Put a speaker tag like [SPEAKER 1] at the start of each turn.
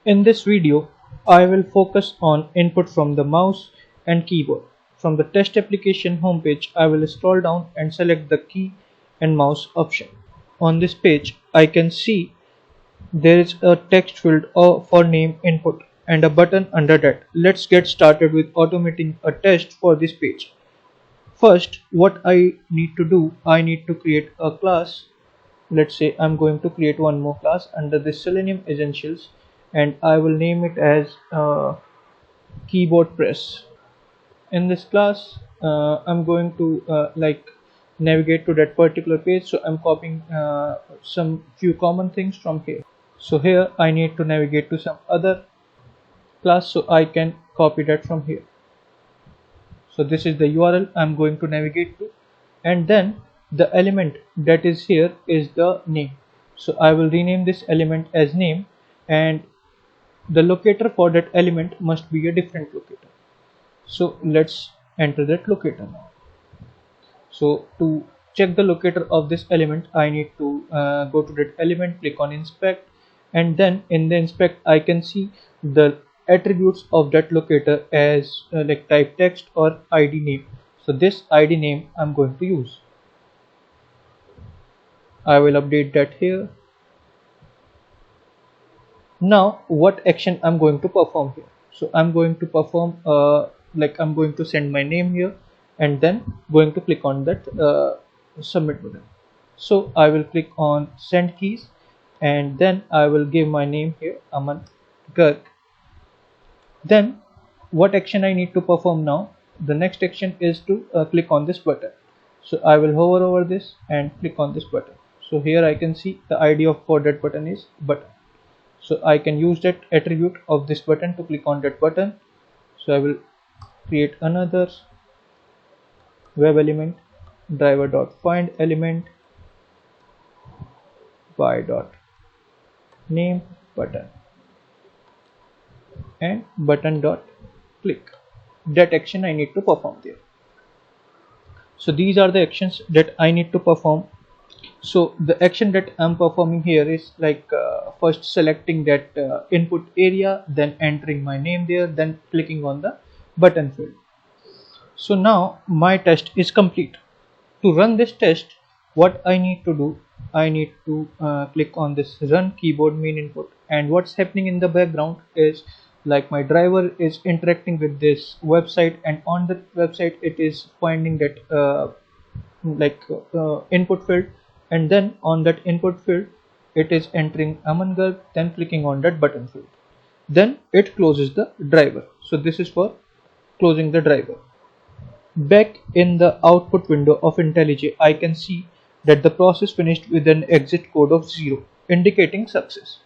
[SPEAKER 1] In this video, I will focus on input from the mouse and keyboard. From the test application homepage, I will scroll down and select the key and mouse option. On this page, I can see there is a text field for name input and a button under that. Let's get started with automating a test for this page. First, what I need to do, I need to create a class. Let's say I'm going to create one more class under this Selenium Essentials, and I will name it as keyboard press. In this class, I'm going to navigate to that particular page, so I'm copying some few common things from here. So here I need to navigate to some other class, so I can copy that from here. So this is the URL I'm going to navigate to, and then the element that is here is the name. So I will rename this element as name, and the locator for that element must be a different locator. So let's enter that locator now. So to check the locator of this element, I need to go to that element, click on inspect, and then in the inspect I can see the attributes of that locator as like type text or id name. So this id name I'm going to use. I will update that here. Now what action I'm going to perform here? So I'm going to perform I'm going to send my name here, and then going to click on that submit button. So I will click on send keys, and then I will give my name here, Aman Garg. Then what action I need to perform now? The next action is to click on this button. So I will hover over this and click on this button. So here I can see the ID for that button is button. So I can use that attribute of this button to click on that button. So I will create another web element, driver.find element by.name button, and button.click. That action I need to perform there. So these are the actions that I need to perform. So the action that I'm performing here is first selecting that input area, then entering my name there, then clicking on the button field. So now my test is complete. To run this test, what I need to do, I need to click on this run keyboard main input, and what's happening in the background is like my driver is interacting with this website, and on the website it is finding that input field, and then on that input field it is entering Aman Garg, then clicking on that button field, then it closes the driver. So this is for closing the driver. Back in the output window of IntelliJ, I can see that the process finished with an exit code of 0, indicating success.